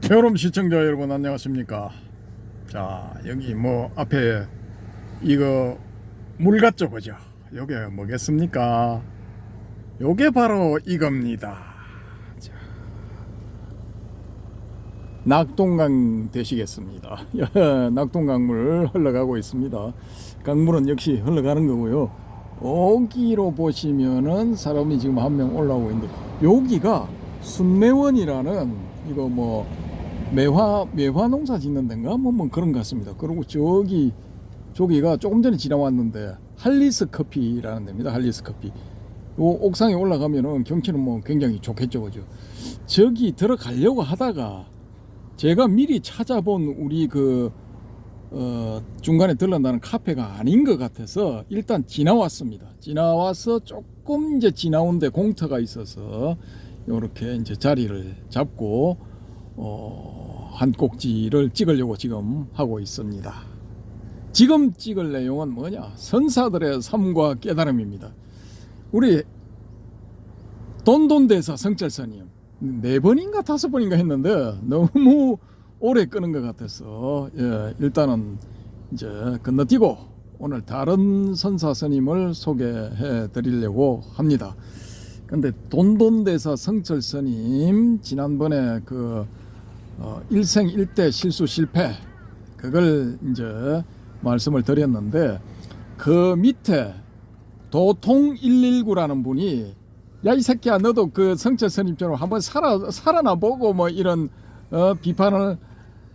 여러분 시청자 여러분 안녕하십니까. 자, 여기 뭐 앞에 이거 물 같죠, 그죠? 요게 뭐겠습니까? 요게 바로 이겁니다. 자, 낙동강 되시겠습니다. 낙동강물 흘러가고 있습니다. 강물은 역시 흘러가는 거고요. 여기로 보시면은 사람이 지금 한 명 올라오고 있는데, 여기가 순매원이라는 이거 뭐 매화 농사 짓는 데인가 뭐 그런 것 같습니다. 그리고 저기가 조금 전에 지나왔는데 할리스 커피라는 데입니다. 할리스 커피. 요 옥상에 올라가면은 경치는 뭐 굉장히 좋겠죠, 그죠? 저기 들어가려고 하다가 제가 미리 찾아본 우리 중간에 들른다는 카페가 아닌 것 같아서 일단 지나왔습니다. 지나와서 조금 이제 지나온데 공터가 있어서 이렇게 이제 자리를 잡고 한 꼭지를 찍으려고 지금 하고 있습니다. 지금 찍을 내용은 뭐냐? 선사들의 삶과 깨달음입니다. 우리 돈돈대사 성철스님 4번인가 5번인가 했는데 너무 오래 끄는 것 같아서 일단은 이제 건너뛰고 오늘 다른 선사 스님을 소개해 드리려고 합니다. 근데 돈돈대사 성철 스님 지난번에 일생일대 실수 실패 그걸 이제 말씀을 드렸는데, 그 밑에 도통 119라는 분이 야 이 새끼야 너도 그 성철 스님처럼 한번 살아나 보고 뭐 이런 비판을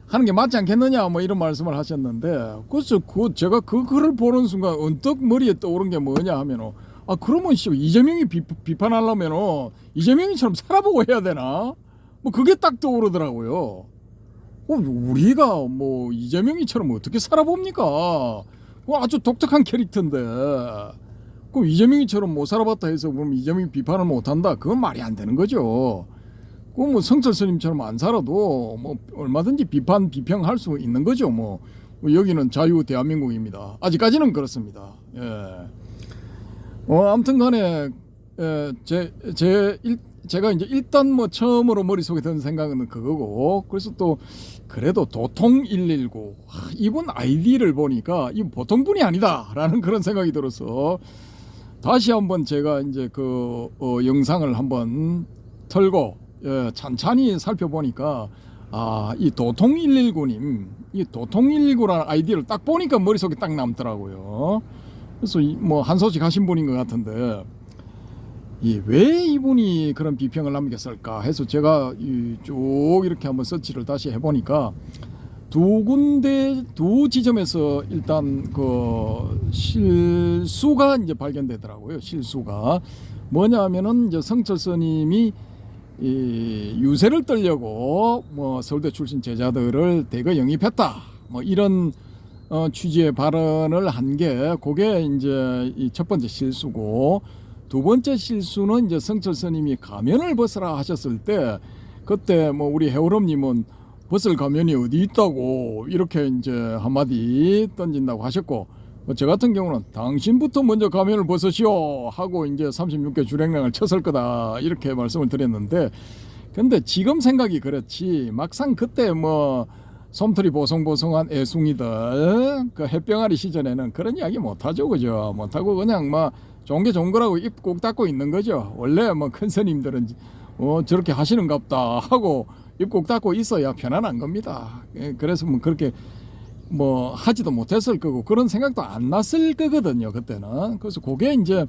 하는 게 맞지 않겠느냐 뭐 이런 말씀을 하셨는데, 그래서 제가 그 글을 보는 순간 언뜻 머리에 떠오른 게 뭐냐 하면은, 그러면 이재명이 비판하려면은 이재명이처럼 살아보고 해야 되나? 뭐 그게 딱 떠오르더라고요. 우리가 뭐 이재명이처럼 어떻게 살아봅니까? 아주 독특한 캐릭터인데, 그럼 이재명이처럼 못 살아봤다 해서 그럼 이재명이 비판을 못한다? 그건 말이 안 되는 거죠. 뭐 성철 스님처럼 안 살아도 뭐 얼마든지 비평할 수 있는 거죠. 뭐 여기는 자유 대한민국입니다. 아직까지는 그렇습니다. 아무튼간에 제가 이제 일단 뭐 처음으로 머릿속에 드는 생각은 그거고, 그래서 또 그래도 도통 119 이분 아이디를 보니까 이분 보통 분이 아니다라는 그런 생각이 들어서 다시 한번 제가 이제 영상을 한번 틀고 찬찬히 살펴보니까 이 도통 119님, 이 도통 119라는 아이디를 딱 보니까 머릿속에 딱 남더라고요. 그래서 뭐 한 소식 하신 분인 것 같은데, 왜 이분이 그런 비평을 남겼을까 해서 제가 쭉 이렇게 한번 서치를 다시 해보니까 두 지점에서 일단 실수가 이제 발견되더라고요. 실수가 뭐냐 하면은 이제 성철 스님이 유세를 떨려고 뭐 서울대 출신 제자들을 대거 영입했다 뭐 이런 취지의 발언을 한 게 그게 이제 첫 번째 실수고, 두 번째 실수는 이제 성철 스님이 가면을 벗으라 하셨을 때 그때 뭐 우리 해오름님은 벗을 가면이 어디 있다고 이렇게 이제 한마디 던진다고 하셨고, 저 같은 경우는 당신부터 먼저 가면을 벗으시오 하고 이제 36개 주랭랑을 쳤을 거다 이렇게 말씀을 드렸는데, 근데 지금 생각이 그렇지 막상 그때 뭐 솜털이 보송보송한 애숭이들 그 햇병아리 시절에는 그런 이야기 못하죠, 그죠? 못하고 그냥 뭐 좋은 게 좋은 거라고 입 꼭 닫고 있는 거죠. 원래 뭐 큰 스님들은 저렇게 하시는갑다 하고 입 꼭 닫고 있어야 편안한 겁니다. 그래서 뭐 그렇게 뭐 하지도 못했을 거고 그런 생각도 안 났을 거거든요, 그때는. 그래서 그게 이제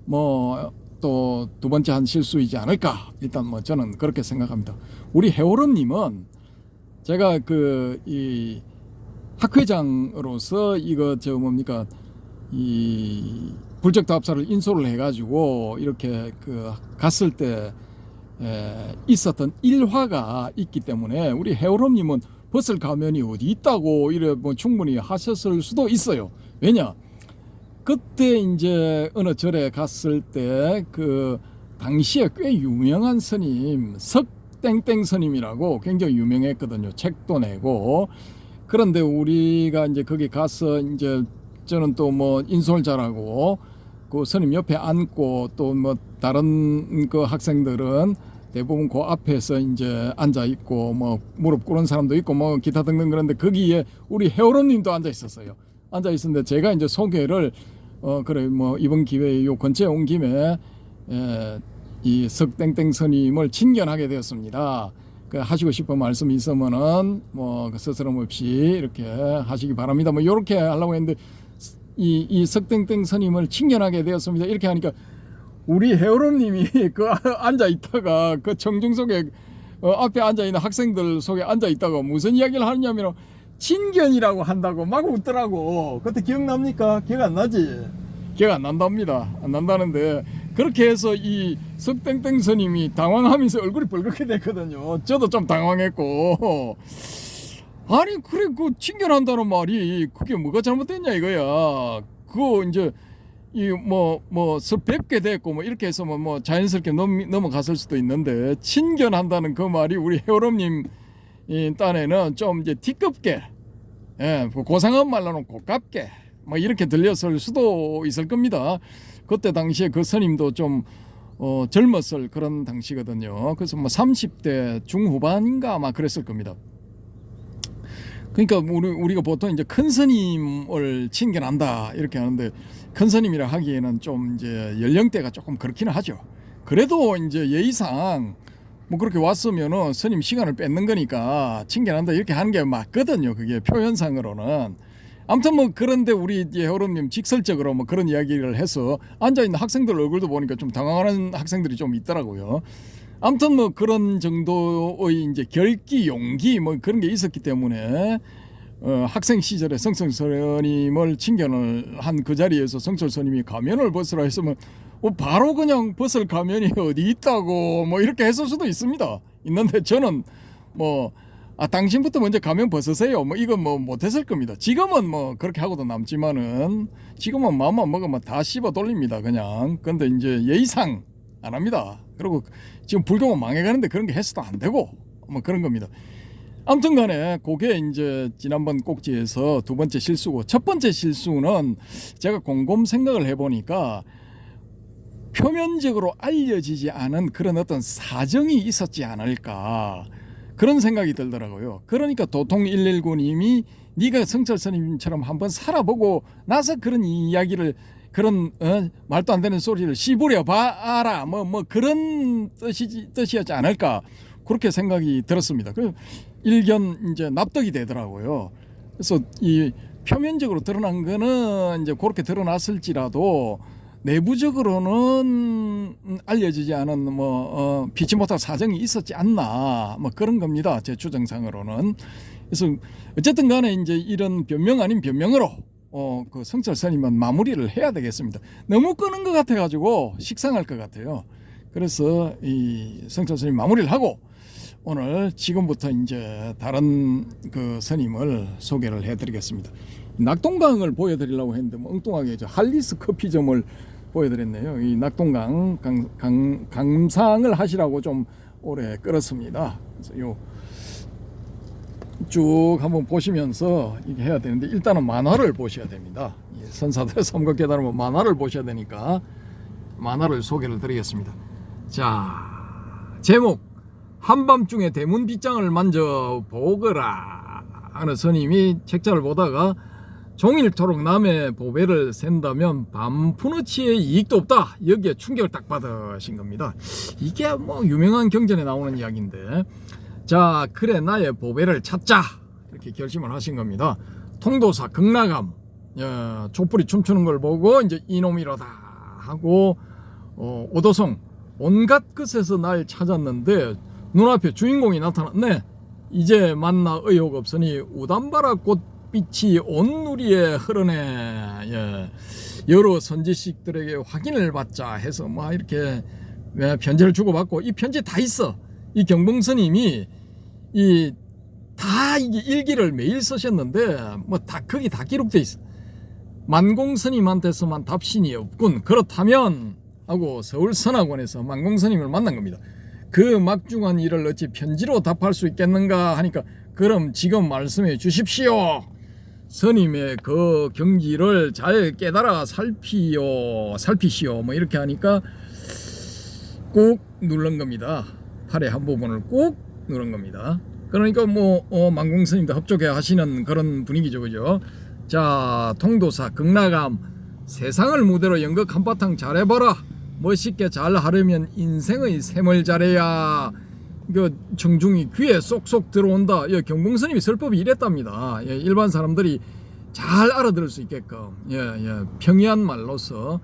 뭐 또 두 번째 한 실수이지 않을까, 일단 뭐 저는 그렇게 생각합니다. 우리 해오름님은 제가 이 학회장으로서 이거 뭡니까 이 불적답사를 인솔을 해가지고 이렇게 갔을 때 있었던 일화가 있기 때문에 우리 해오름님은 벗을 가면이 어디 있다고 이래 뭐 충분히 하셨을 수도 있어요. 왜냐, 그때 이제 어느 절에 갔을 때 당시에 꽤 유명한 스님 석땡땡 스님이라고 굉장히 유명했거든요. 책도 내고. 그런데 우리가 이제 거기 가서 이제 저는 또 뭐 인솔 잘하고 그 스님 옆에 앉고 또 뭐 다른 학생들은 대부분 그 앞에서 이제 앉아 있고 뭐 무릎 꿇은 사람도 있고 뭐 기타 등등 그런데 거기에 우리 해오름님도 앉아 있었어요. 앉아 있었는데 제가 이제 소개를 그래 뭐 이번 기회에 요 근처에 온 김에 이 석땡땡 스님을 친견하게 되었습니다. 그 하시고 싶은 말씀이 있으면은 뭐 스스럼 없이 이렇게 하시기 바랍니다. 뭐 요렇게 하려고 했는데 이 석땡땡 스님을 친견하게 되었습니다. 이렇게 하니까 우리 해오름님이 그 앉아 있다가 그 청중 속에 앞에 앉아 있는 학생들 속에 앉아 있다가 무슨 이야기를 하느냐면 친견이라고 한다고 막 웃더라고. 그때 기억납니까? 기억 안 나지? 기억 안 난답니다. 안 난다는데 그렇게 해서 이 석땡땡 스님이 당황하면서 얼굴이 벌겋게 됐거든요. 저도 좀 당황했고 아니 그래 그 친견한다는 말이 그게 뭐가 잘못됐냐 이거야. 그거 이제 이 뵙게 됐고 뭐 이렇게 해서 뭐 자연스럽게 넘어갔을 수도 있는데 친견한다는 그 말이 우리 해오름님 이 딴에는 좀 이제 뒤껍게 고상한 말로는 고깝게 뭐 이렇게 들렸을 수도 있을 겁니다. 그때 당시에 그 스님도 좀 젊었을 그런 당시거든요. 그래서 뭐 30대 중후반인가 아마 그랬을 겁니다. 그러니까 우리가 보통 이제 큰 스님을 친견한다 이렇게 하는데 큰 스님이라 하기에는 좀 이제 연령대가 조금 그렇기는 하죠. 그래도 이제 예의상 뭐 그렇게 왔으면은 스님 시간을 뺏는 거니까 친견한다 이렇게 하는 게 맞거든요. 그게 표현상으로는. 아무튼 뭐 그런데 우리 해오름님 직설적으로 뭐 그런 이야기를 해서 앉아있는 학생들 얼굴도 보니까 좀 당황하는 학생들이 좀 있더라고요. 아무튼 뭐 그런 정도의 이제 결기 용기 뭐 그런 게 있었기 때문에 학생 시절에 성철 스님을 친견을 한 그 자리에서 성철 스님이 가면을 벗으라 했으면 바로 그냥 벗을 가면이 어디 있다고 뭐 이렇게 했을 수도 있습니다. 있는데 저는 뭐 당신부터 먼저 가면 벗으세요. 뭐 이건 뭐 못했을 겁니다. 지금은 뭐 그렇게 하고도 남지만은 지금은 마음만 먹으면 다 씹어 돌립니다. 그냥. 근데 이제 예의상 안 합니다. 그리고 지금 불교가 망해가는데 그런 게 해서도 안 되고 뭐 그런 겁니다. 아무튼 간에 그게 이제 지난번 꼭지에서 두 번째 실수고 첫 번째 실수는 제가 곰곰 생각을 해보니까 표면적으로 알려지지 않은 그런 어떤 사정이 있었지 않을까 그런 생각이 들더라고요. 그러니까 도통 119님이 네가 성철 스님처럼 한번 살아보고 나서 그런 이야기를 그런 말도 안 되는 소리를 씨부려 봐라 뭐 그런 뜻이었지 않을까 그렇게 생각이 들었습니다. 그 일견 이제 납득이 되더라고요. 그래서 이 표면적으로 드러난 거는 이제 그렇게 드러났을지라도 내부적으로는 알려지지 않은 피치 못할 사정이 있었지 않나 뭐 그런 겁니다. 제 추정상으로는. 그래서 어쨌든 간에 이제 이런 변명 아닌 변명으로 그 성철 스님은 마무리를 해야 되겠습니다. 너무 끄는 것 같아 가지고 식상할 것 같아요. 그래서 이 성철 스님 마무리를 하고 오늘 지금부터 이제 다른 그 스님을 소개를 해드리겠습니다. 낙동강을 보여드리려고 했는데 엉뚱하게 할리스 커피점을 보여드렸네요. 이 낙동강 감상을 하시라고 좀 오래 끌었습니다. 그래서 요 쭉 한번 보시면서 이게 해야 되는데 일단은 만화를 보셔야 됩니다. 선사들의 섬거 깨달으면 만화를 보셔야 되니까 만화를 소개를 드리겠습니다. 자, 제목 한밤중에 대문 빗장을 만져보거라 하는 스님이 책자를 보다가 종일토록 남의 보배를 샌다면 밤푸너치의 이익도 없다. 여기에 충격을 딱 받으신 겁니다. 이게 뭐 유명한 경전에 나오는 이야기인데 자 그래 나의 보배를 찾자 이렇게 결심을 하신 겁니다. 통도사 극락암 촛불이 춤추는 걸 보고 이제 이놈이로다 하고 오도성 온갖 끝에서 날 찾았는데 눈앞에 주인공이 나타났네. 이제 만나 의욕 없으니 우담바라 꽃빛이 온 누리에 흐르네. 여러 선지식들에게 확인을 받자 해서 막 이렇게 편지를 주고받고 이 편지 다 있어. 이 경봉스님이 이 다 이게 일기를 매일 쓰셨는데 뭐 다 거기 다 기록돼 있어. 만공스님한테서만 답신이 없군. 그렇다면 하고 서울 선학원에서 만공스님을 만난 겁니다. 그 막중한 일을 어찌 편지로 답할 수 있겠는가 하니까 그럼 지금 말씀해 주십시오. 스님의 그 경지를 잘 깨달아 살피시오 뭐 이렇게 하니까 꼭 누른 겁니다. 팔의 한 부분을 꾹 누른 겁니다. 그러니까 뭐 만공 스님도 협조해 하시는 그런 분위기죠, 그죠? 자, 통도사 극락암 세상을 무대로 연극 한바탕 잘해봐라. 멋있게 잘 하려면 인생의 셈을 잘해야 그 청중이 귀에 쏙쏙 들어온다. 예, 경봉스님이 설법이 이랬답니다. 예, 일반 사람들이 잘 알아들을 수 있게끔 평이한 말로서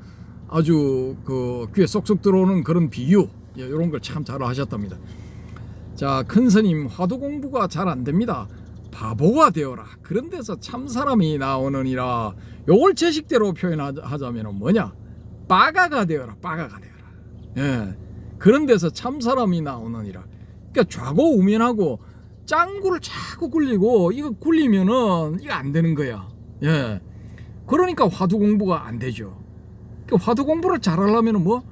아주 그 귀에 쏙쏙 들어오는 그런 비유, 이런 걸 참 잘 하셨답니다. 자, 큰 스님 화두 공부가 잘 안 됩니다. 바보가 되어라. 그런 데서 참 사람이 나오느니라. 요걸 제식대로 표현하자면 뭐냐? 빠가가 되어라. 빠가가 되어라. 예, 그런 데서 참 사람이 나오느니라. 그러니까 좌고우면하고 짱구를 자꾸 굴리고 이거 굴리면은 이거 안 되는 거야. 예, 그러니까 화두 공부가 안 되죠. 그러니까 화두 공부를 잘하려면 뭐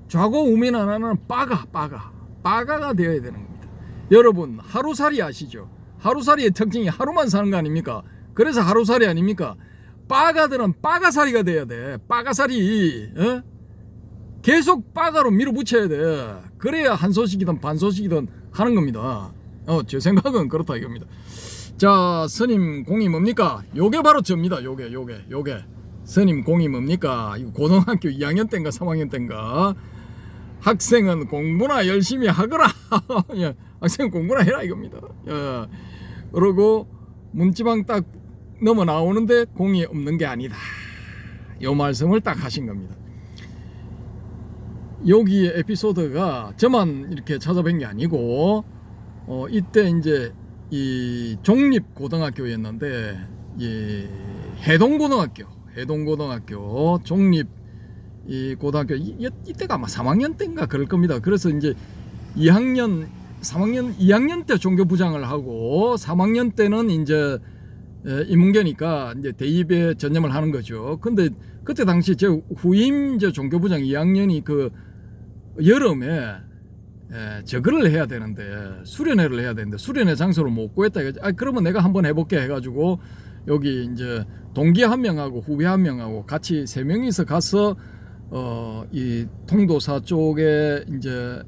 좌고우면 하나는 빠가가 되어야 되는 겁니다. 여러분 하루살이 아시죠? 하루살이의 특징이 하루만 사는 거 아닙니까? 그래서 하루살이 아닙니까? 빠가들은 빠가살이가 돼야 돼. 빠가살이 계속 빠가로 밀어붙여야 돼. 그래야 한 소식이든 반 소식이든 하는 겁니다. 제 생각은 그렇다 이겁니다. 자, 스님 공이 뭡니까? 요게 바로 접니다. 요게 스님 공이 뭡니까? 이거 고등학교 2학년 때인가 3학년 때인가? 학생은 공부나 열심히 하거라. 예, 학생은 공부나 해라 이겁니다. 예, 그리고 문지방 딱 넘어 나오는데 공이 없는 게 아니다. 요 말씀을 딱 하신 겁니다. 여기 에피소드가 저만 이렇게 찾아뵌 게 아니고 이때 이제 이 종립고등학교였는데 해동고등학교 종립 이 고등학교 이때가 아마 3학년 때인가 그럴 겁니다. 그래서 이제 2학년 때 종교부장을 하고 3학년 때는 이제 인문계니까 이제 대입에 전념을 하는 거죠. 근데 그때 당시 제 후임 종교부장 2학년이 그 여름에 저거를 해야 되는데 수련회를 해야 되는데 수련회 장소를 못 구했다. 그러면 내가 한번 해볼게 해가지고 여기 이제 동기 한 명하고 후배 한 명하고 같이 3명이서 가서 이 통도사 쪽에 이제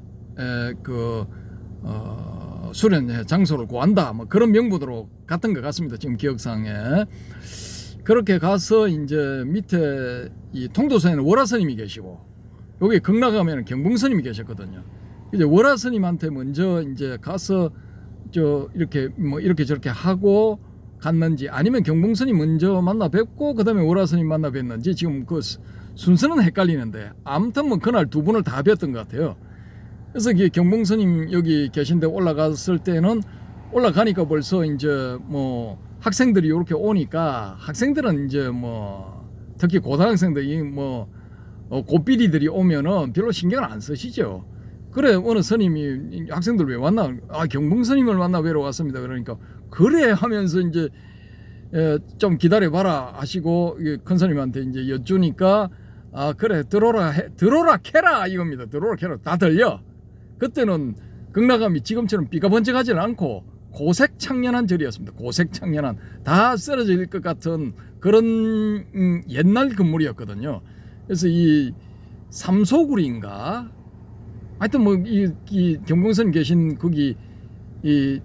수련회 장소를 구한다 뭐 그런 명분으로 갔던 것 같습니다. 지금 기억상에. 그렇게 가서 이제 밑에 이 통도사에는 월화 스님이 계시고 여기 극락가면 경봉 스님이 계셨거든요. 이제 월화 스님한테 먼저 이제 가서 이렇게 저렇게 하고 갔는지 아니면 경봉 스님 먼저 만나 뵙고 그다음에 월화 스님 만나 뵀는지 지금 그 순서는 헷갈리는데 아무튼 뭐 그날 두 분을 다 뵀던 것 같아요. 그래서 경봉 스님 여기 계신데 올라갔을 때는 올라가니까 벌써 이제 뭐 학생들이 이렇게 오니까 학생들은 이제 뭐 특히 고등학생들이 뭐 고삐리들이 오면은 별로 신경을 안 쓰시죠. 그래 어느 스님이 학생들 왜 왔나? 경봉 스님을 만나 뵈러 왔습니다. 그러니까 그래 하면서 이제 좀 기다려봐라 하시고 큰 스님한테 이제 여쭈니까 그래 들어라 캐라 이겁니다. 들어라 캐라 다 들려. 그때는 극락암이 지금처럼 비가 번쩍하지는 않고 고색창년한 절이었습니다. 고색창년한 다 쓰러질 것 같은 그런 옛날 건물이었거든요. 그래서 이 삼소굴인가 하여튼 뭐 이 경봉선 계신 거기 이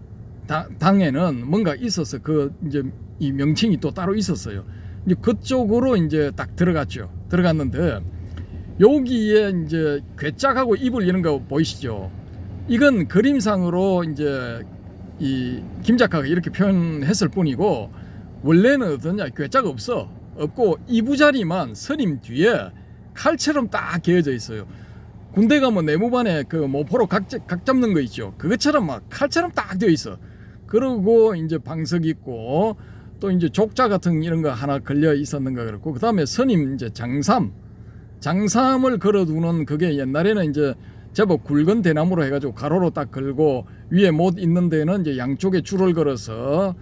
당에는 뭔가 있어서 그 이제 이 명칭이 또 따로 있었어요. 이제 그쪽으로 이제 딱 들어갔죠. 들어갔는데 여기에 이제 괴짝하고 이불 이런 거 보이시죠? 이건 그림상으로 이제 이 김 작가가 이렇게 표현했을 뿐이고 원래는 어떠냐 괴짝 없고 이부자리만 스님 뒤에 칼처럼 딱 개어져 있어요. 군대 가면 내무반에 그 모포로 각 잡는 거 있죠. 그것처럼 막 칼처럼 딱 되어 있어. 그리고 이제 방석 있고 또 이제 족자 같은 이런 거 하나 걸려 있었는가 그렇고 그 다음에 스님 이제 장삼을 걸어두는 그게 옛날에는 이제 제법 굵은 대나무로 해가지고 가로로 딱 걸고 위에 못 있는 데는 이제 양쪽에 줄을 걸어서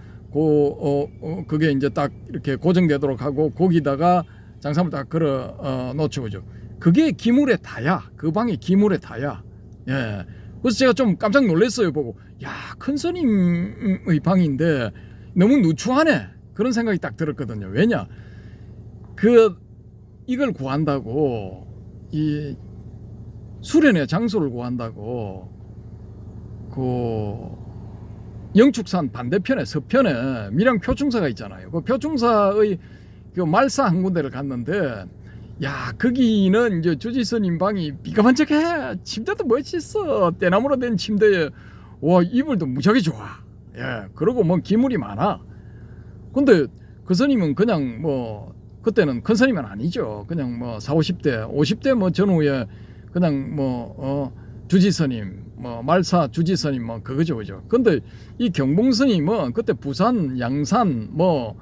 그게 이제 딱 이렇게 고정되도록 하고 거기다가 장삼을 딱 걸어 놓죠. 그죠? 그게 기물의 다야. 그 방이 기물의 다야. 예. 그래서 제가 좀 깜짝 놀랐어요. 보고 야, 큰 스님의 방인데 너무 누추하네. 그런 생각이 딱 들었거든요. 왜냐? 이걸 구한다고 이 수련회 장소를 구한다고 그 영축산 반대편에 서편에 밀양 표충사가 있잖아요. 그 표충사의 그 말사 한 군데를 갔는데, 야, 거기는 이제 주지스님 방이 비가반짝해. 침대도 멋있어. 대나무로 된 침대에 와, 이불도 무지하게 좋아. 예, 그리고 뭐 기물이 많아. 근데 그 스님은 그냥 뭐 그때는 큰 스님은 아니죠. 그냥 뭐 40, 50대 50대 뭐 전후에 그냥 뭐 주지스님 뭐 말사 주지스님 뭐 그거죠, 그죠. 근데 이 경봉스님은 그때 부산 양산 뭐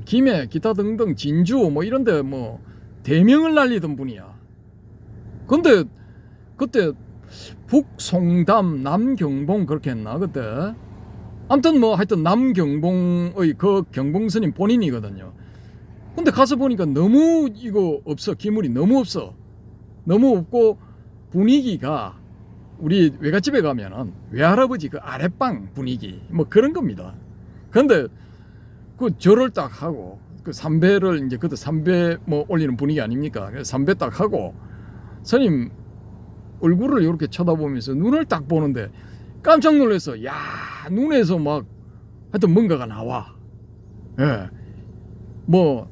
김해 기타 등등 진주 뭐 이런데 뭐 대명을 날리던 분이야. 근데 그때 북송담 남경봉 그렇게 했나 그때. 아무튼 뭐 하여튼 남경봉의 그 경봉스님 본인이거든요. 근데 가서 보니까 너무 이거 없어. 기물이 너무 없어. 너무 없고 분위기가 우리 외갓집에 가면은 외할아버지 그 아랫방 분위기 뭐 그런 겁니다. 근데 그 절을 딱 하고 그 삼배를 이제 그때 삼배 뭐 올리는 분위기 아닙니까? 삼배 딱 하고 스님 얼굴을 이렇게 쳐다보면서 눈을 딱 보는데 깜짝 놀랐어. 야, 눈에서 막 하여튼 뭔가가 나와. 예. 뭐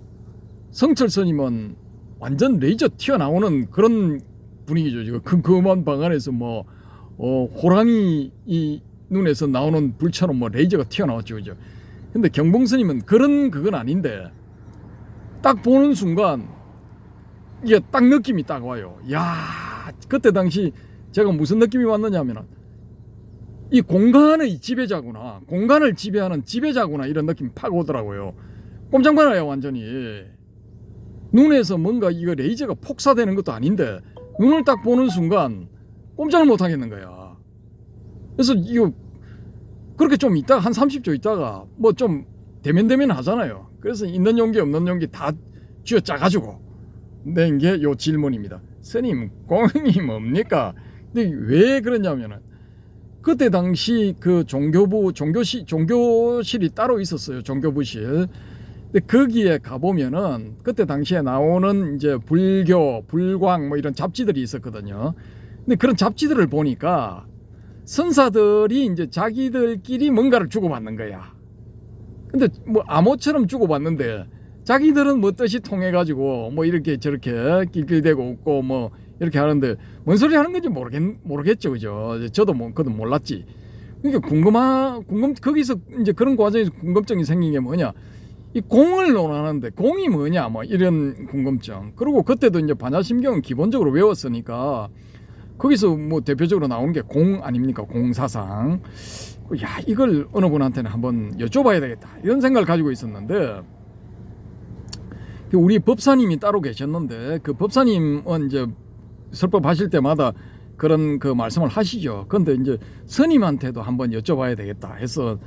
성철 스님은 완전 레이저 튀어나오는 그런 분위기죠. 지금 큼큼한 방 안에서 뭐 호랑이 이 눈에서 나오는 불처럼 뭐 레이저가 튀어나왔죠, 그죠? 근데 경봉 스님은 그건 아닌데 딱 보는 순간 이게 딱 느낌이 딱 와요. 야, 그때 당시 제가 무슨 느낌이 왔느냐면은 이 공간의 지배자구나, 공간을 지배하는 지배자구나 이런 느낌이 팍 오더라고요. 꼼짝 말아요. 완전히 눈에서 뭔가 이거 레이저가 폭사되는 것도 아닌데 눈을 딱 보는 순간 꼼짝을 못 하겠는 거야. 그래서 이거 그렇게 좀 있다가 한 30초 있다가 뭐 좀 대면대면 하잖아요. 그래서 있는 용기 없는 용기 다 쥐어 짜가지고 낸 게 요 질문입니다. 스님 공이 뭡니까? 근데 왜 그러냐면은 그때 당시 그 종교실이 따로 있었어요. 종교부실. 근데 거기에 가보면은 그때 당시에 나오는 이제 불교, 불광 뭐 이런 잡지들이 있었거든요. 근데 그런 잡지들을 보니까 선사들이 이제 자기들끼리 뭔가를 주고받는 거야. 근데 뭐 암호처럼 주고받는데 자기들은 뭐 뜻이 통해가지고 뭐 이렇게 저렇게 낄낄대고 웃고 뭐 이렇게 하는데 뭔 소리 하는 건지 모르겠죠, 그죠? 저도 뭐 그것도 몰랐지. 그러니까 거기서 이제 그런 과정에서 궁금증이 생긴 게 뭐냐? 이 공을 논하는데 공이 뭐냐? 뭐 이런 궁금증. 그리고 그때도 이제 반야심경은 기본적으로 외웠으니까 거기서 뭐 대표적으로 나오는 게 공 아닙니까? 공사상. 야, 이걸 어느 분한테는 한번 여쭤봐야 되겠다 이런 생각을 가지고 있었는데 우리 법사님이 따로 계셨는데 그 법사님은 이제 설법 하실 때마다 그런 그 말씀을 하시죠. 근데 이제 스님한테도 한번 여쭤봐야 되겠다 해서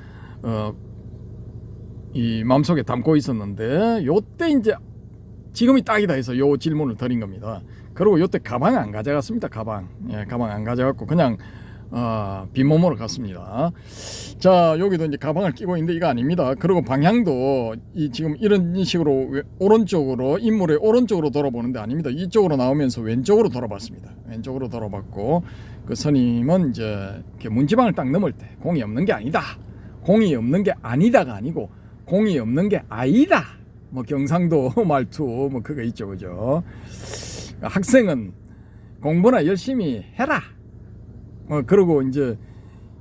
이 마음속에 담고 있었는데 요때 이제 지금이 딱이다 해서 요 질문을 드린 겁니다. 그리고 요때 가방 안 가져갔습니다. 가방 안 가져갔고 그냥 빈몸으로 갔습니다. 자, 여기도 이제 가방을 끼고 있는데 이거 아닙니다. 그리고 방향도 지금 이런 식으로 오른쪽으로 인물의 오른쪽으로 돌아보는데 아닙니다. 이쪽으로 나오면서 왼쪽으로 돌아봤습니다. 왼쪽으로 돌아봤고 그 스님은 이제 이렇게 문지방을 딱 넘을 때 공이 없는 게 아니다. 공이 없는 게 아니다가 아니고 공이 없는 게 아니다. 뭐 경상도 말투 뭐 그거 있죠, 그죠? 학생은 공부나 열심히 해라. 그리고 이제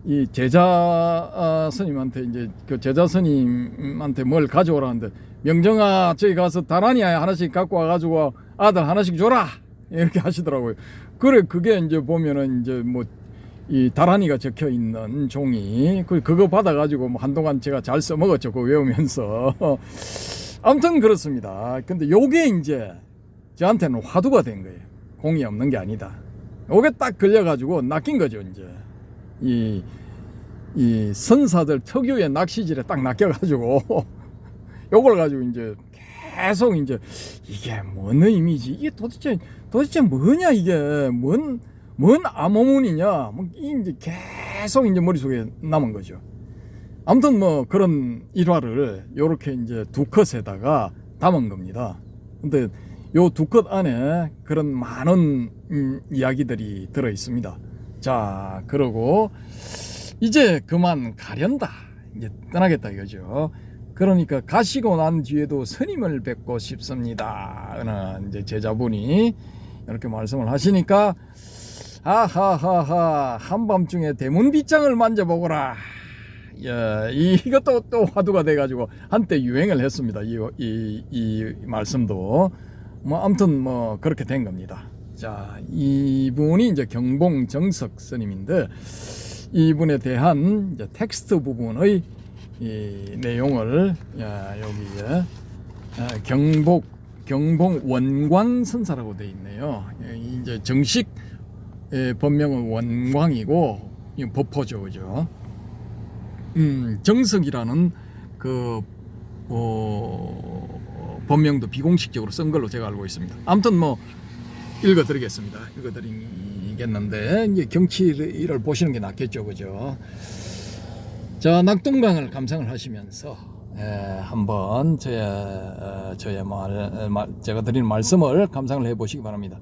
이 제자 스님한테 이제 그 제자 스님한테 뭘 가져오라는데 명정아 저기 가서 다라니 하나씩 갖고 와가지고 아들 하나씩 줘라 이렇게 하시더라고요. 그래 그게 이제 보면은 이제 뭐 이 다라니가 적혀 있는 종이 그거 받아가지고 뭐 한동안 제가 잘 써먹었죠. 그거 외우면서 아무튼 그렇습니다. 근데 요게 이제 저한테는 화두가 된 거예요. 공이 없는 게 아니다. 요게 딱 걸려가지고 낚인 거죠. 이제 이 선사들 특유의 낚시질에 딱 낚여가지고 요걸 가지고 이제 계속 이제 이게 뭔 의미지? 이게 도대체 뭐냐? 이게 뭔 암호문이냐? 뭐 이제 계속 이제 머릿속에 남은 거죠. 아무튼 뭐 그런 일화를 요렇게 이제 두 컷에다가 담은 겁니다. 근데 요 두 컷 안에 그런 많은 이야기들이 들어 있습니다. 자, 그리고 이제 그만 가련다. 이제 떠나겠다 이거죠. 그러니까 가시고 난 뒤에도 스님을 뵙고 싶습니다. 어느 이제 제자분이 이렇게 말씀을 하시니까 하하하하 한밤중에 대문빗장을 만져보거라. 야, 이것도 또 화두가 돼가지고 한때 유행을 했습니다. 이 말씀도 뭐 아무튼 뭐 그렇게 된 겁니다. 자, 이분이 이제 경봉정석 스님인데 이분에 대한 이제 텍스트 부분의 이 내용을 여기에 경봉 원광선사라고 되어 있네요. 이제 정식 법명은 원광이고 법호죠, 그죠? 정석이라는 그 법명도 비공식적으로 쓴 걸로 제가 알고 있습니다. 아무튼 뭐 읽어드리겠습니다. 읽어드리겠는데 이제 경치를 보시는 게 낫겠죠, 그죠? 자, 낙동강을 감상을 하시면서 한번 제가 드리는 말씀을 감상을 해보시기 바랍니다.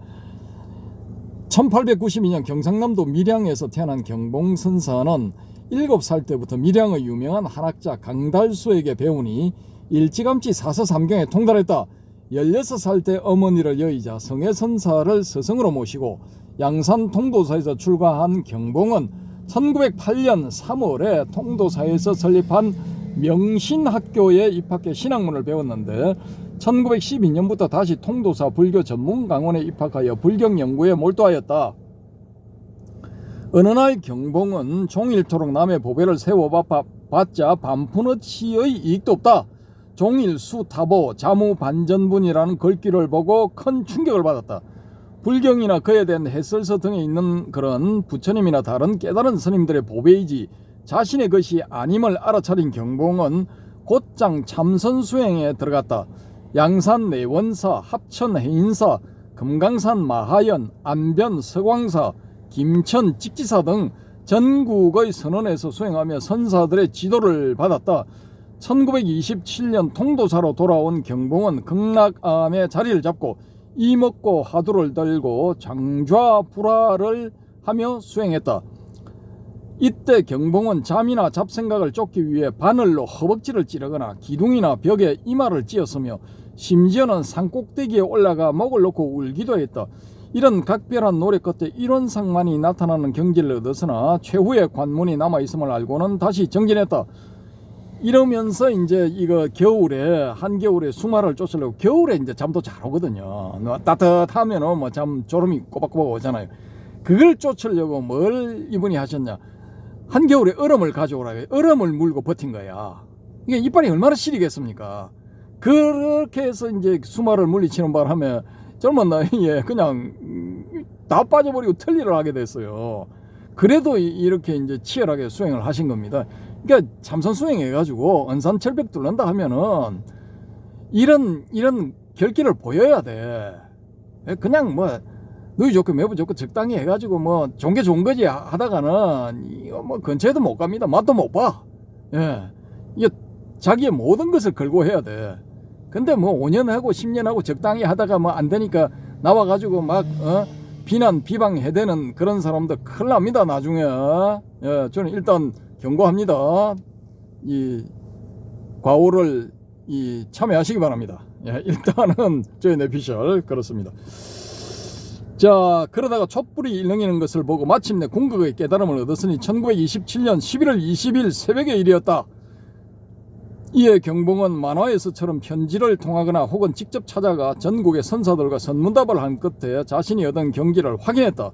1892년 경상남도 밀양에서 태어난 경봉선사는 7살 때부터 밀양의 유명한 한학자 강달수에게 배우니 일찌감치 사서삼경에 통달했다. 16살 때 어머니를 여의자 성애선사를 스승으로 모시고 양산 통도사에서 출가한 경봉은 1908년 3월에 통도사에서 설립한 명신학교에 입학해 신학문을 배웠는데 1912년부터 다시 통도사 불교 전문 강원에 입학하여 불경 연구에 몰두하였다. 어느 날 경봉은 종일토록 남의 보배를 세워봤자 반푼어치의 이익도 없다. 종일 수타보 자무반전분이라는 글귀를 보고 큰 충격을 받았다. 불경이나 그에 대한 해설서 등에 있는 그런 부처님이나 다른 깨달은 스님들의 보배이지 자신의 것이 아님을 알아차린 경봉은 곧장 참선 수행에 들어갔다. 양산 내원사, 합천 해인사, 금강산 마하연, 안변 서광사, 김천 직지사 등 전국의 선원에서 수행하며 선사들의 지도를 받았다. 1927년 통도사로 돌아온 경봉은 극락암에 자리를 잡고 이먹고 화두를 들고 장좌불화를 하며 수행했다. 이때 경봉은 잠이나 잡생각을 쫓기 위해 바늘로 허벅지를 찌르거나 기둥이나 벽에 이마를 찧었으며 심지어는 산꼭대기에 올라가 목을 놓고 울기도 했다. 이런 각별한 노래 끝에 이론상만이 나타나는 경지를 얻었으나 최후의 관문이 남아있음을 알고는 다시 정진했다. 이러면서 이제 이거 겨울에 한겨울에 수마를 쫓으려고 겨울에 이제 잠도 잘 오거든요. 따뜻하면은 뭐 잠 졸음이 꼬박꼬박 오잖아요. 그걸 쫓으려고 뭘 이분이 하셨냐? 한겨울에 얼음을 가져오라. 얼음을 물고 버틴 거야. 이게 이빨이 얼마나 시리겠습니까? 그렇게 해서 이제 수마를 물리치는 바람에 젊은 나이에 그냥 다 빠져버리고 틀리를 하게 됐어요. 그래도 이렇게 이제 치열하게 수행을 하신 겁니다. 그러니까 참선 수행해가지고 언산철벽 뚫는다 하면은 이런 결기를 보여야 돼. 그냥 뭐 누이 좋고 매부 좋고 적당히 해가지고 뭐 좋은 게 좋은 거지 하다가는 이거 뭐 근처에도 못 갑니다. 맛도 못 봐. 예, 이게 자기의 모든 것을 걸고 해야 돼. 근데 뭐 5년 하고 10년 하고 적당히 하다가 뭐 안 되니까 나와가지고 막 비난 비방해대는 그런 사람들 큰일 납니다 나중에. 예, 저는 일단 경고합니다. 이 과오를 참여하시기 바랍니다. 예, 일단은 저희 내피셜 그렇습니다. 자, 그러다가 촛불이 일렁이는 것을 보고 마침내 궁극의 깨달음을 얻었으니 1927년 11월 20일 새벽의 일이었다. 이에 경봉은 만화에서처럼 편지를 통하거나 혹은 직접 찾아가 전국의 선사들과 선문답을 한 끝에 자신이 얻은 경지를 확인했다.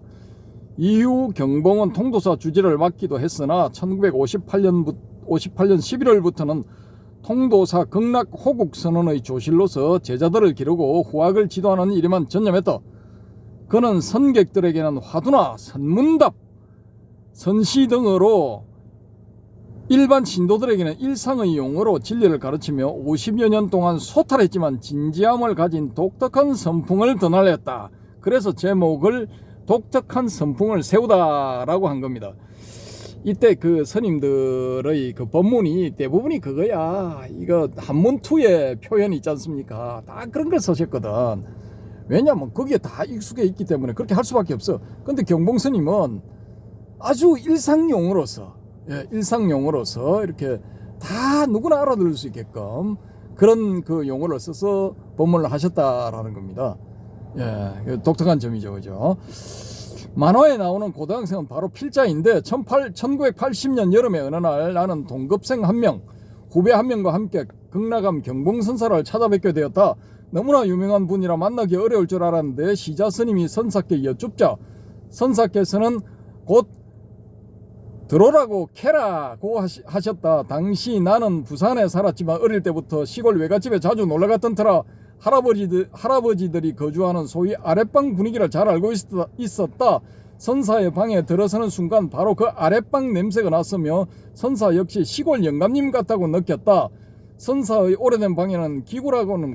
이후 경봉은 통도사 주지를 맡기도 했으나 1958년 11월부터는 통도사 극락 호국선언의 조실로서 제자들을 기르고 후학을 지도하는 일에만 전념했다. 그는 선객들에게는 화두나 선문답, 선시 등으로 일반 신도들에게는 일상의 용어로 진리를 가르치며 50여 년 동안 소탈했지만 진지함을 가진 독특한 선풍을 드날렸다. 그래서 제목을 독특한 선풍을 세우다라고 한 겁니다. 이때 그 스님들의 그 법문이 대부분이 그거야. 이거 한문투의 표현이 있지 않습니까? 다 그런 걸 쓰셨거든. 왜냐면 거기에 다 익숙해 있기 때문에 그렇게 할 수밖에 없어. 근데 경봉 스님은 아주 일상용어로서 예, 일상 용어로서 이렇게 다 누구나 알아들을 수 있게끔 그런 그 용어를 써서 법문을 하셨다라는 겁니다. 예, 독특한 점이죠, 그죠? 만화에 나오는 고등학생은 바로 필자인데 1980년 여름에 어느 날 나는 동급생 한 명, 후배 한 명과 함께 극락암 경봉선사를 찾아뵙게 되었다. 너무나 유명한 분이라 만나기 어려울 줄 알았는데 시자 스님이 선사께 여쭙자 선사께서는 곧 들어오라고 캐라고 하셨다. 당시 나는 부산에 살았지만 어릴 때부터 시골 외갓집에 자주 놀러갔던 터라 할아버지들이 거주하는 소위 아랫방 분위기를 잘 알고 있었다. 선사의 방에 들어서는 순간 바로 그 아랫방 냄새가 났으며 선사 역시 시골 영감님 같다고 느꼈다. 선사의 오래된 방에는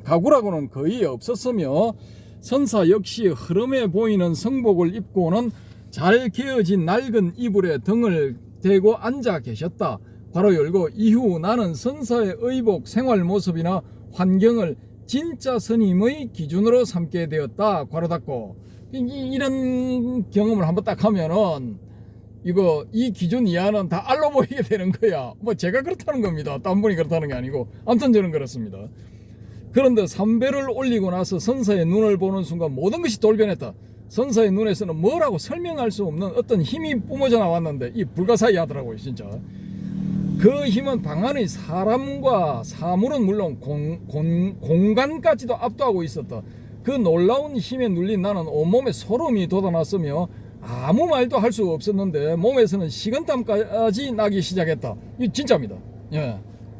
가구라고는 거의 없었으며 선사 역시 흐름해 보이는 성복을 입고는 잘 개어진 낡은 이불에 등을 대고 앉아 계셨다. 괄호 열고 이후 나는 선사의 의복, 생활 모습이나 환경을 진짜 스님의 기준으로 삼게 되었다. 괄호 닫고. 이런 경험을 한번 딱 하면은 이 기준 이하는 다 알로 보이게 되는 거야. 뭐 제가 그렇다는 겁니다. 딴 분이 그렇다는 게 아니고. 아무튼 저는 그렇습니다. 그런데 삼배를 올리고 나서 선사의 눈을 보는 순간 모든 것이 돌변했다. 선사의 눈에서는 뭐라고 설명할 수 없는 어떤 힘이 뿜어져 나왔는데 이 불가사의 하더라고요, 진짜. 그 힘은 방 안의 사람과 사물은 물론 공간까지도 압도하고 있었다. 그 놀라운 힘에 눌린 나는 온몸에 소름이 돋아났으며 아무 말도 할 수 없었는데 몸에서는 식은땀까지 나기 시작했다. 이거 진짜입니다. 예,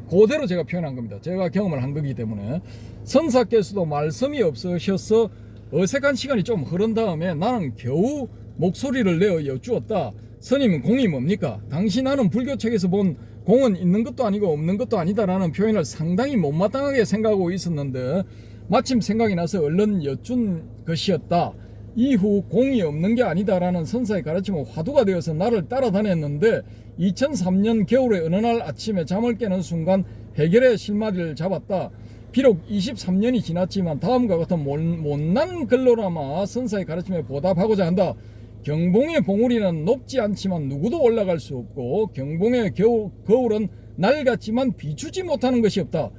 그대로 제가 표현한 겁니다. 제가 경험을 한 거기 때문에. 선사께서도 말씀이 없으셔서 어색한 시간이 좀 흐른 다음에 나는 겨우 목소리를 내어 여쭈었다. 스님, 공이 뭡니까? 당시 나는 불교책에서 본 공은 있는 것도 아니고 없는 것도 아니다라는 표현을 상당히 못마땅하게 생각하고 있었는데 마침 생각이 나서 얼른 여쭌 것이었다. 이후 공이 없는 게 아니다라는 선사의 가르침은 화두가 되어서 나를 따라다녔는데 2003년 겨울의 어느 날 아침에 잠을 깨는 순간 해결의 실마리를 잡았다. 비록 23년이 지났지만 다음과 같은 못난 글로라마 선사의 가르침에 보답하고자 한다. 경봉의 봉우리는 높지 않지만 누구도 올라갈 수 없고 경봉의 거울은 낡았지만 비추지 못하는 것이 없다.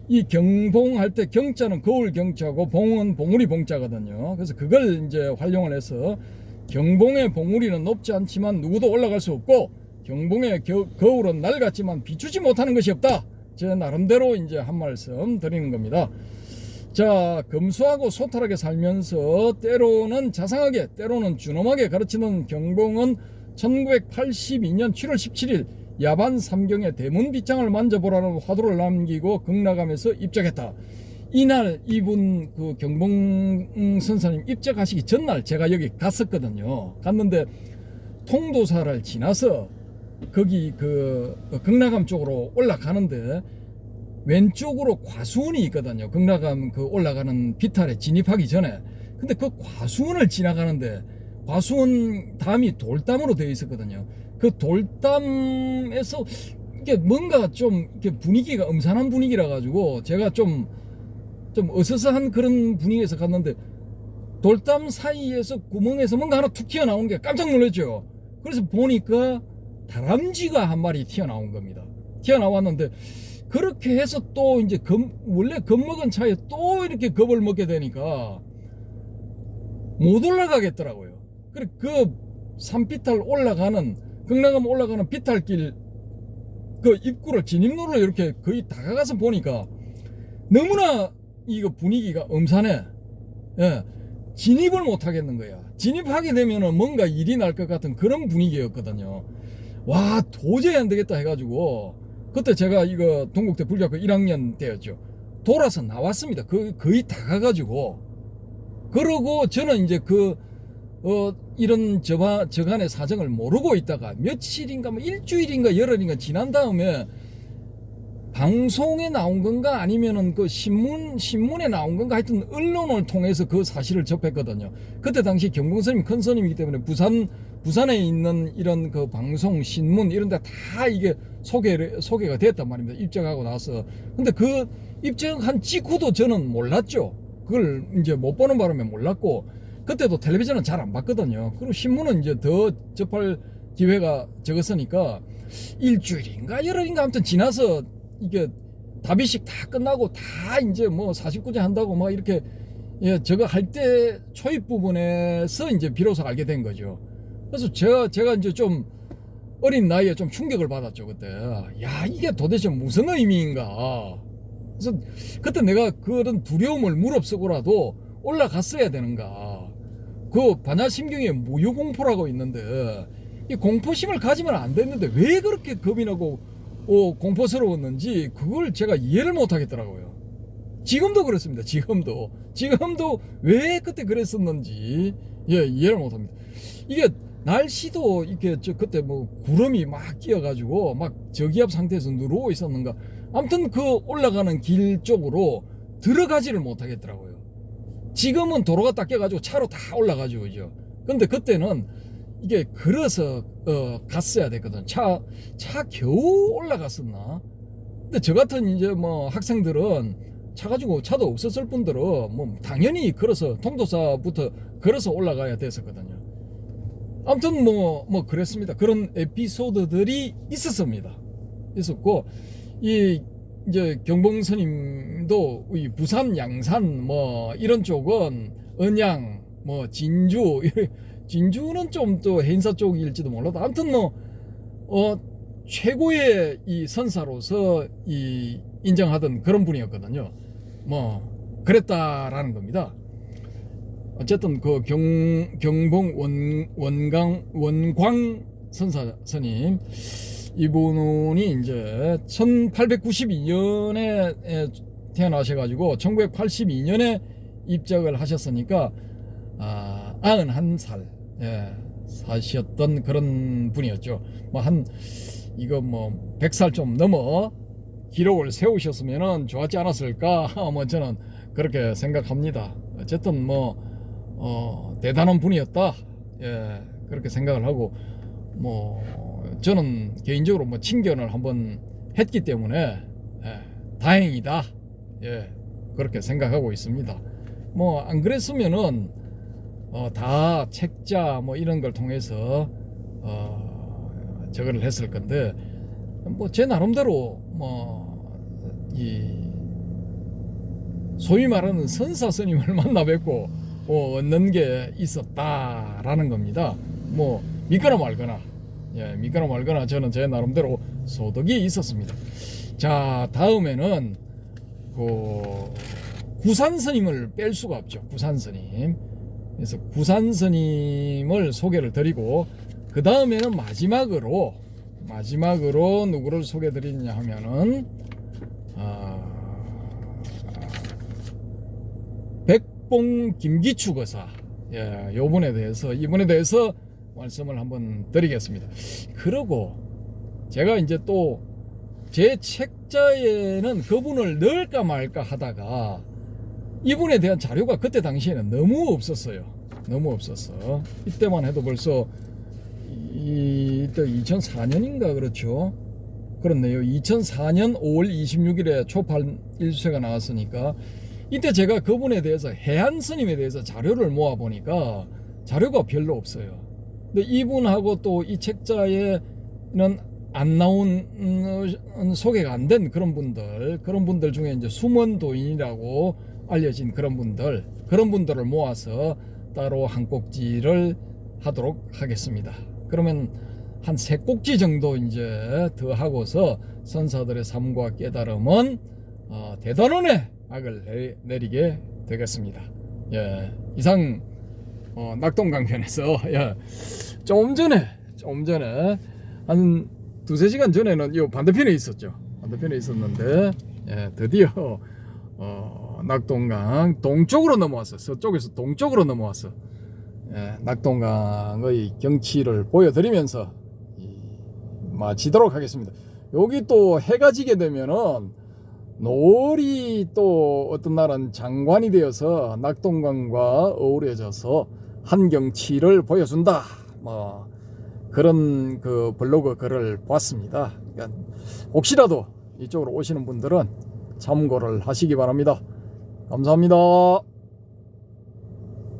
이 경봉할 때 경자는 거울 경자고 봉은 봉우리 봉자거든요. 그래서 그걸 이제 활용을 해서 경봉의 봉우리는 높지 않지만 누구도 올라갈 수 없고 경봉의 거울은 낡았지만 비추지 못하는 것이 없다. 제 나름대로 이제 한 말씀 드리는 겁니다. 자, 검소하고 소탈하게 살면서 때로는 자상하게 때로는 준엄하게 가르치는 경봉은 1982년 7월 17일 야반 삼경에 대문 빗장을 만져보라는 화두를 남기고 극락암에서 입적했다. 이날 이분 그 경봉 선사님 입적하시기 전날 제가 여기 갔었거든요. 갔는데 통도사를 지나서 거기 그 극락암 쪽으로 올라가는데 왼쪽으로 과수원이 있거든요. 극락암 그 올라가는 비탈에 진입하기 전에. 근데 그 과수원을 지나가는데 과수원 담이 돌담으로 되어 있었거든요. 그 돌담에서 이게 뭔가 좀 이렇게 분위기가 음산한 분위기라 가지고 제가 좀 어서서한 그런 분위기에서 갔는데 돌담 사이에서 구멍에서 뭔가 하나 툭 튀어나온 게 깜짝 놀랐죠. 그래서 보니까 다람쥐가 한 마리 튀어나온 겁니다. 튀어나왔는데 그렇게 해서 또 이제 원래 겁먹은 차에 또 이렇게 겁을 먹게 되니까 못 올라가겠더라고요. 그래 그 산비탈 올라가는 극락암 올라가는 비탈길 그 입구를 진입로를 이렇게 거의 다가가서 보니까 너무나 이거 분위기가 음산해. 예, 진입을 못 하겠는 거야. 진입하게 되면은 뭔가 일이 날 것 같은 그런 분위기였거든요. 와, 도저히 안 되겠다 해가지고 그때 제가 이거 동국대 불교학교 1학년 때였죠. 돌아서 나왔습니다. 거의 다 가가지고. 그러고 저는 이제 이런 저간의 사정을 모르고 있다가 며칠인가 뭐 일주일인가 열흘인가 지난 다음에 방송에 나온 건가 아니면은 그 신문에 나온 건가 하여튼 언론을 통해서 그 사실을 접했거든요. 그때 당시 경봉스님 큰 스님이기 때문에 부산에 있는 이런 그 방송, 신문 이런 데 다 이게 소개가 됐단 말입니다. 입적하고 나서. 근데 그 입적한 직후도 저는 몰랐죠. 그걸 이제 못 보는 바람에 몰랐고, 그때도 텔레비전은 잘 안 봤거든요. 그리고 신문은 이제 더 접할 기회가 적었으니까 일주일인가 열흘인가 아무튼 지나서 이게 답의식 다 끝나고 다 이제 뭐 49제 한다고 막 이렇게 예, 저거 할 때 초입 부분에서 이제 비로소 알게 된 거죠. 그래서 제가 이제 좀 어린 나이에 좀 충격을 받았죠, 그때. 야, 이게 도대체 무슨 의미인가. 그래서 그때 내가 그런 두려움을 무릅쓰고라도 올라갔어야 되는가. 그 반야심경에 무유공포라고 있는데 이 공포심을 가지면 안 됐는데 왜 그렇게 겁이 나고 공포스러웠는지 그걸 제가 이해를 못 하겠더라고요. 지금도 그렇습니다. 지금도 왜 그때 그랬었는지 예, 이해를 못 합니다. 이게 날씨도 이렇게 그때 뭐 구름이 막 끼어가지고 막 저기압 상태에서 누르고 있었는가. 아무튼 그 올라가는 길 쪽으로 들어가지를 못하겠더라고요. 지금은 도로가 닦여가지고 차로 다 올라가죠, 그죠? 근데 그때는 이게 걸어서 갔어야 됐거든. 차 겨우 올라갔었나? 근데 저 같은 이제 뭐 학생들은 차 가지고 차도 없었을 분들은 뭐 당연히 걸어서 통도사부터 걸어서 올라가야 됐었거든요. 아무튼 뭐 그랬습니다. 그런 에피소드들이 있었고 이제 경봉 스님도 이 부산 양산 뭐 이런 쪽은 언양 뭐 진주는 좀 또 해인사 쪽일지도 몰라도 아무튼 최고의 이 선사로서 인정하던 그런 분이었거든요. 뭐 그랬다라는 겁니다. 어쨌든 그 경봉 원광 선사 스님 이분이 이제 1892년에 태어나셔가지고 1982년에 입적을 하셨으니까 91살 사셨던 그런 분이었죠. 이거 100살 좀 넘어 기록을 세우셨으면 좋았지 않았을까 저는 그렇게 생각합니다. 어쨌든 대단한 분이었다 그렇게 생각을 하고 저는 개인적으로 친견을 한번 했기 때문에 다행이다 그렇게 생각하고 있습니다. 안 그랬으면은 다 책자 이런 걸 통해서 저거를 했을 건데 제 나름대로 소위 말하는 선사 스님을 만나 뵙고 얻는 게 있었다라는 겁니다. 믿거나 말거나 저는 제 나름대로 소득이 있었습니다. 자, 다음에는 구산 스님을 뺄 수가 없죠. 구산 스님. 그래서 구산 스님을 소개를 드리고 그 다음에는 마지막으로 누구를 소개 드리냐 하면은 백봉 김기추 거사 이분에 대해서 말씀을 한번 드리겠습니다. 그리고 제가 이제 또 제 책자에는 그분을 넣을까 말까 하다가 이분에 대한 자료가 그때 당시에는 너무 없었어요. 이때만 해도 벌써 이때 2004년인가 그렇죠. 그렇네요. 2004년 5월 26일에 초판 1수가 나왔으니까 이때 제가 그분에 대해서 해안 스님에 대해서 자료를 모아보니까 자료가 별로 없어요. 근데 이분하고 또 이 책자에는 안 나온 소개가 안 된 그런 분들 중에 이제 숨은 도인이라고 알려진 그런 분들을 모아서 따로 한 꼭지를 하도록 하겠습니다. 그러면 한 3꼭지 정도 이제 더 하고서 선사들의 삶과 깨달음은 대단원의 악을 내리게 되겠습니다. 이상 낙동강변에서 좀 전에 한 2-3시간 전에는 이 반대편에 있었는데 드디어 낙동강 동쪽으로 넘어왔어. 서쪽에서 동쪽으로 넘어왔어. 낙동강의 경치를 보여드리면서 마치도록 하겠습니다. 여기 또 해가 지게 되면은 노을이 또 어떤 날은 장관이 되어서 낙동강과 어우러져서 한경치를 보여준다. 그런 그 블로그 글을 봤습니다. 그러니까 혹시라도 이쪽으로 오시는 분들은 참고를 하시기 바랍니다. 감사합니다.